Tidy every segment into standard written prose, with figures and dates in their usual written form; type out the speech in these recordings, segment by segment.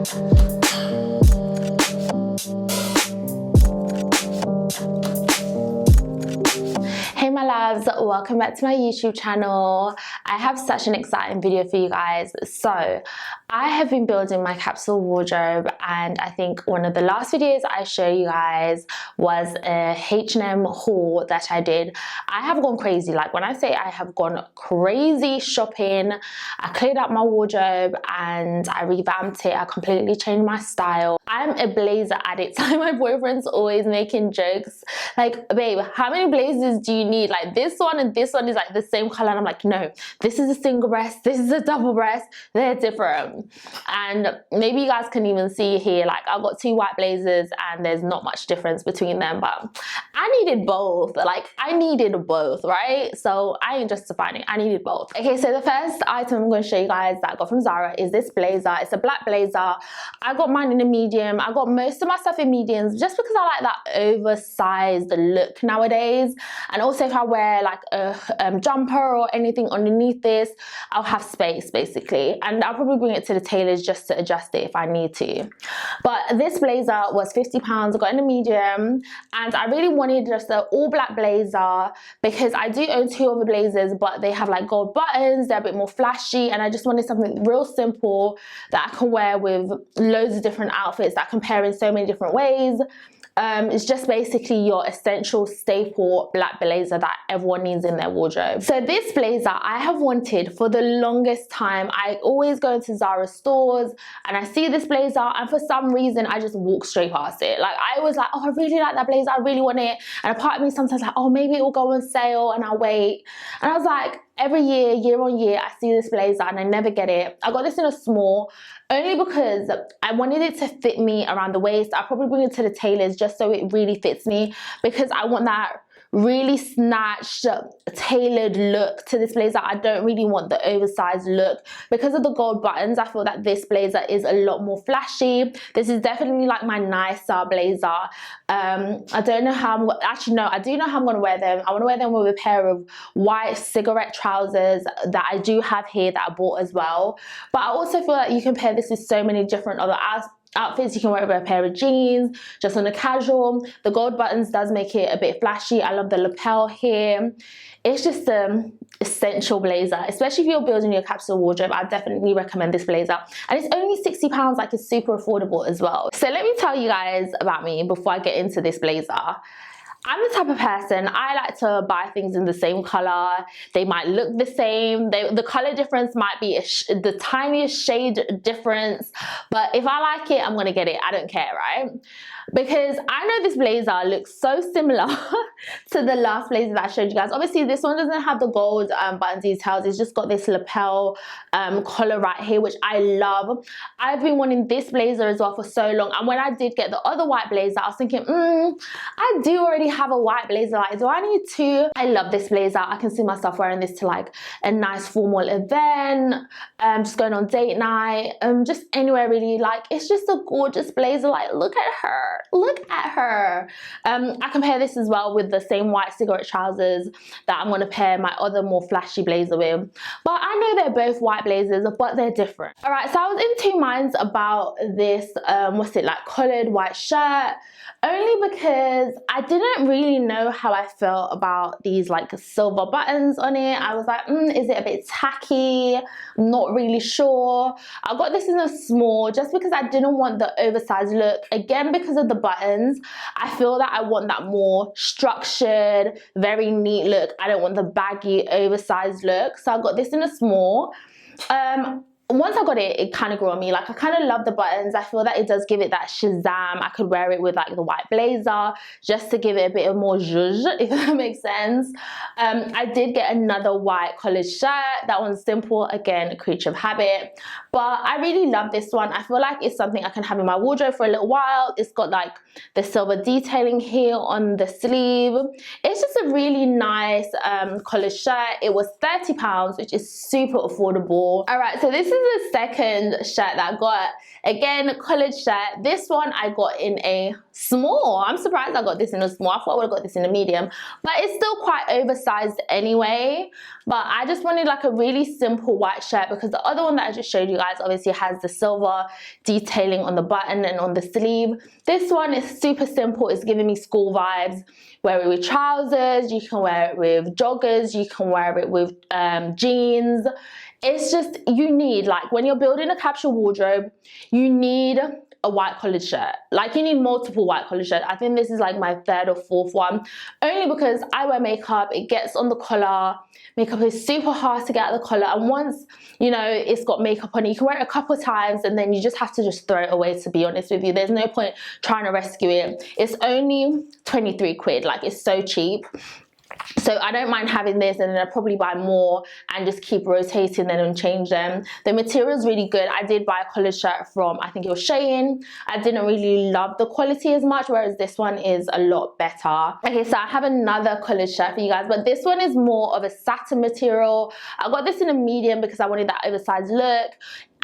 Hey my loves, welcome back to my YouTube channel. I have such an exciting video for you guys. So I have been building my capsule wardrobe, and I think one of the last videos I showed you guys was a H&M haul that I did. I have gone crazy. Like when I say I have gone crazy shopping, I cleared out my wardrobe and I revamped it. I completely changed my style. I'm a blazer addict. My boyfriend's always making jokes like, babe, how many blazers do you need? Like this one and this one is like the same color, and I'm like, no, this is a single breast, this is a double breast, they're different. And maybe you guys can even see here, like I've got two white blazers and there's not much difference between them, but I needed both. Like I needed both, right? So I ain't justifying it, I needed both. Okay, so the first item I'm going to show you guys that I got from Zara is this blazer. It's a black blazer. I got mine in a medium. I got most of my stuff in mediums just because I like that oversized look nowadays. And also if I wear like a jumper or anything underneath this, I'll have space basically, and I'll probably bring it to the tailors just to adjust it if I need to. But this blazer was £50. I got in a medium, and I really wanted just an all black blazer because I do own two other blazers, but they have like gold buttons, they're a bit more flashy, and I just wanted something real simple that I can wear with loads of different outfits that can pair in so many different ways. It's just basically your essential staple black blazer that everyone needs in their wardrobe. So this blazer I have wanted for the longest time. I always go into Zara stores and I see this blazer, and for some reason I just walk straight past it. Like I was like, oh, I really like that blazer, I really want it. And a part of me sometimes like, oh, maybe it will go on sale, and I'll wait. And I was like, every year, year on year, I see this blazer and I never get it. I got this in a small, only because I wanted it to fit me around the waist. I'll probably bring it to the tailors just so it really fits me, because I want that really snatched, tailored look to this blazer. I don't really want the oversized look. Because of the gold buttons, I feel that this blazer is a lot more flashy. This is definitely like my nicer blazer. I don't know how I'm actually, no, I do know how I'm going to wear them. I want to wear them with a pair of white cigarette trousers that I do have here that I bought as well. But I also feel like you can pair this with so many different other outfits. You can wear it with a pair of jeans, just on a casual. The gold buttons does make it a bit flashy. I love the lapel here. It's just an essential blazer, especially if you're building your capsule wardrobe. I definitely recommend this blazer, and it's only £60. Like it's super affordable as well. So let me tell you guys about me before I get into this blazer. I'm the type of person, I like to buy things in the same color. They might look the same. The color difference might be the tiniest shade difference. But if I like it, I'm going to get it. I don't care, right? Because I know this blazer looks so similar to the last blazer that I showed you guys. Obviously, this one doesn't have the gold button details. It's just got this lapel collar right here, which I love. I've been wanting this blazer as well for so long. And when I did get the other white blazer, I was thinking, I do already have a white blazer. Like, do I need two? I love this blazer. I can see myself wearing this to like a nice formal event, just going on date night, just anywhere really. Like, it's just a gorgeous blazer. Like, look at her. Look at her. I can pair this as well with the same white cigarette trousers that I'm going to pair my other more flashy blazer with. But I know they're both white blazers, but they're different. All right, so I was in two minds about this, what's it, like collared white shirt, only because I didn't really know how I felt about these like silver buttons on it. I was like, is it a bit tacky? I'm not really sure. I got this in a small just because I didn't want the oversized look. Again, because of the buttons, I feel that I want that more structured, very neat look. I don't want the baggy, oversized look. So I got this in a small. Once I got it, it kind of grew on me. Like, I kind of love the buttons. I feel that it does give it that shazam. I could wear it with like the white blazer just to give it a bit of more zhuzh, if that makes sense. I did get another white collared shirt. That one's simple, again, a creature of habit. But I really love this one. I feel like it's something I can have in my wardrobe for a little while. It's got like the silver detailing here on the sleeve. It's just a really nice collared shirt. It was £30, which is super affordable. All right, so this is is the second shirt that I got. Again, collared shirt. This one I got in a small. I'm surprised I got this in a small. I thought I would have got this in a medium, but it's still quite oversized anyway. But I just wanted like a really simple white shirt, because the other one that I just showed you guys obviously has the silver detailing on the button and on the sleeve. This one is super simple. It's giving me school vibes. Wear it with trousers, you can wear it with joggers, you can wear it with jeans. It's just, you need, like, when you're building a capsule wardrobe, you need a white collared shirt. Like, you need multiple white collared shirts. I think this is like my third or fourth one, only because I wear makeup, it gets on the collar. Makeup is super hard to get out of the collar, and once, you know, it's got makeup on it, you can wear it a couple of times and then you just have to just throw it away, to be honest with you. There's no point trying to rescue it. It's only 23 quid, like, it's so cheap. So I don't mind having this, and then I'll probably buy more and just keep rotating them and change them. The material is really good. I did buy a collared shirt from, I think it was Shawl. I didn't really love the quality as much, whereas this one is a lot better. Okay, so I have another collared shirt for you guys, but this one is more of a satin material. I got this in a medium because I wanted that oversized look.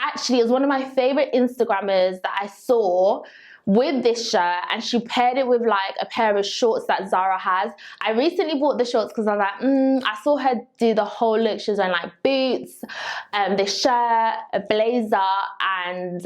Actually, it was one of my favorite Instagrammers that I saw with this shirt, and she paired it with like a pair of shorts that Zara has. I recently bought the shorts because I was like, I saw her do the whole look. She was wearing like boots, this shirt, a blazer, and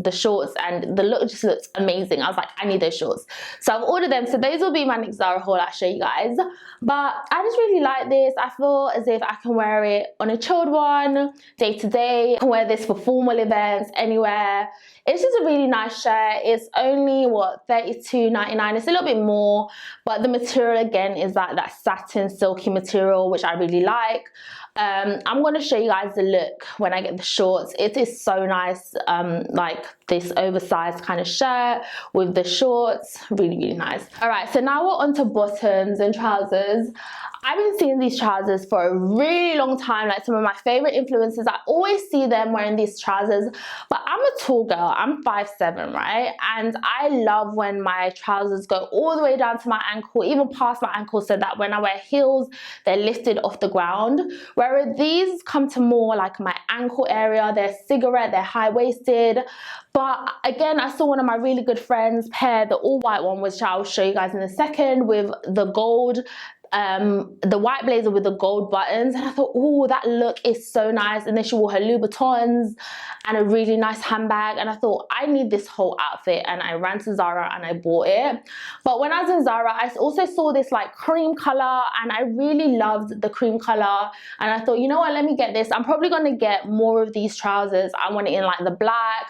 the shorts, and the look just looks amazing. I was like, I need those shorts. So I've ordered them. So those will be my next Zara haul I'll show you guys. But I just really like this. I feel as if I can wear it on a chilled one, day to day. I can wear this for formal events, anywhere. It's just a really nice shirt. It's only, what, $32.99. It's a little bit more, but the material again is like that satin silky material, which I really like. I'm going to show you guys the look when I get the shorts. It is so nice, like this oversized kind of shirt with the shorts. Really, really nice. All right, so now we're on to bottoms and trousers. I've been seeing these trousers for a really long time. Like, some of my favorite influencers, I always see them wearing these trousers. But I'm a tall girl, I'm 5'7", right? And I love when my trousers go all the way down to my ankle, even past my ankle, so that when I wear heels, they're lifted off the ground. Whereas these come to more like my ankle area. They're cigarette, they're high-waisted. But again, I saw one of my really good friends pair the all-white one, which I'll show you guys in a second, with the gold, the white blazer with the gold buttons, and I thought, oh, that look is so nice. And then she wore her Louboutins and a really nice handbag, and I thought, I need this whole outfit, and I ran to Zara and I bought it. But when I was in Zara, I also saw this like cream color, and I really loved the cream color, and I thought, you know what, let me get this. I'm probably going to get more of these trousers. I want it in like the black,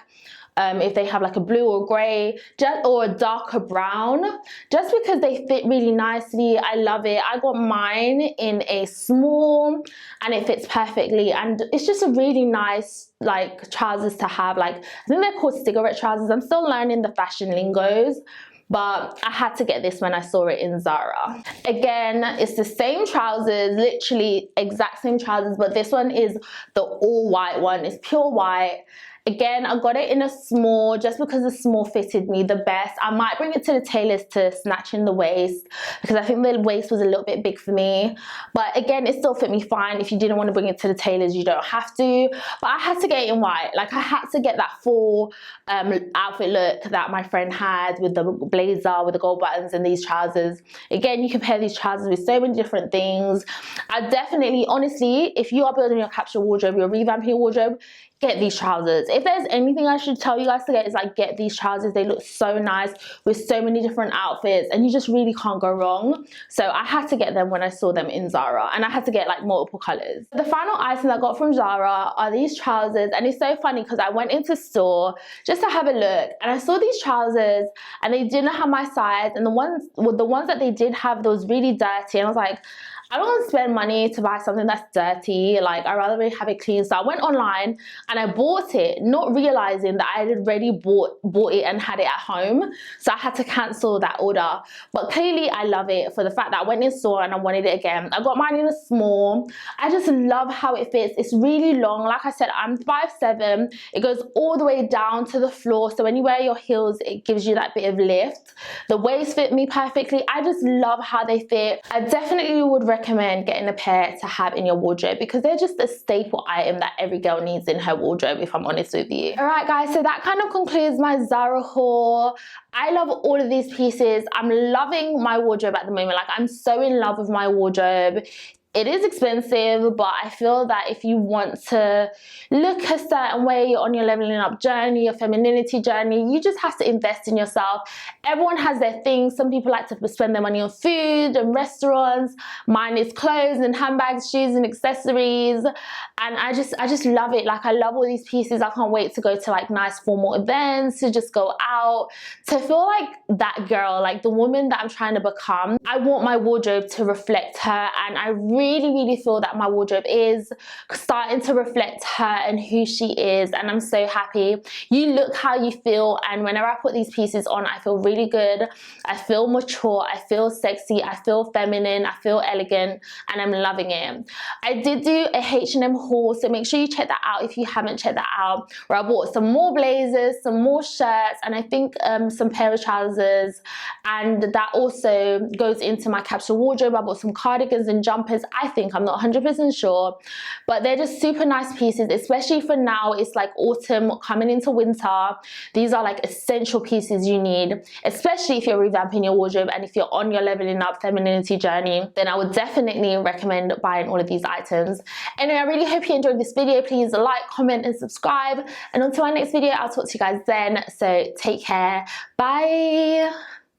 if they have like a blue or grey, or a darker brown, just because they fit really nicely. I love it. I got mine in a small and it fits perfectly, and it's just a really nice like trousers to have. Like, I think they're called cigarette trousers. I'm still learning the fashion lingos, but I had to get this when I saw it in Zara. Again, it's the same trousers, literally exact same trousers, but this one is the all white one. It's pure white. Again, I got it in a small just because the small fitted me the best. I might bring it to the tailors to snatch in the waist, because I think the waist was a little bit big for me. But again, it still fit me fine. If you didn't want to bring it to the tailors, you don't have to. But I had to get it in white. Like, I had to get that full outfit look that my friend had, with the blazer, with the gold buttons, and these trousers. Again, you can pair these trousers with so many different things. I definitely, honestly, if you are building your capsule wardrobe, you're revamping your wardrobe, get these trousers. If there's anything I should tell you guys to get, is like, get these trousers. They look so nice with so many different outfits, and you just really can't go wrong. So I had to get them when I saw them in Zara, and I had to get like multiple colors. The final item I got from Zara are these trousers, and it's so funny because I went into store just to have a look, and I saw these trousers and they didn't have my size, and the ones that they did have, those really dirty, and I was like, I don't want to spend money to buy something that's dirty. Like, I'd rather really have it clean. So I went online and I bought it, not realizing that I had already bought it and had it at home. So I had to cancel that order. But clearly I love it for the fact that I went in store and I wanted it again. I got mine in a small. I just love how it fits. It's really long. Like I said, I'm 5'7". It goes all the way down to the floor. So when you wear your heels, it gives you that bit of lift. The waist fit me perfectly. I just love how they fit. I definitely would recommend getting a pair to have in your wardrobe because they're just a staple item that every girl needs in her wardrobe, if I'm honest with you. Alright guys, so that kind of concludes my Zara haul. I love all of these pieces. I'm loving my wardrobe at the moment. Like, I'm so in love with my wardrobe. It is expensive, but I feel that if you want to look a certain way on your leveling up journey, your femininity journey, you just have to invest in yourself. Everyone has their things. Some people like to spend their money on food and restaurants. Mine is clothes and handbags, shoes and accessories. And I just love it. Like, I love all these pieces. I can't wait to go to like nice formal events, to just go out, to feel like that girl, like the woman that I'm trying to become. I want my wardrobe to reflect her, and I really feel that my wardrobe is starting to reflect her and who she is, and I'm so happy. You look how you feel, and whenever I put these pieces on, I feel really good. I feel mature, I feel sexy, I feel feminine, I feel elegant, and I'm loving it. I did do a H&M haul, so make sure you check that out if you haven't checked that out, where I bought some more blazers, some more shirts, and I think some pair of trousers, and that also goes into my capsule wardrobe. I bought some cardigans and jumpers. I think, I'm not 100% sure, but they're just super nice pieces, especially for now. It's like autumn coming into winter. These are like essential pieces you need, especially if you're revamping your wardrobe and if you're on your leveling up femininity journey. Then I would definitely recommend buying all of these items. Anyway, I really hope you enjoyed this video. Please like, comment and subscribe, and until my next video, I'll talk to you guys then. So take care, bye.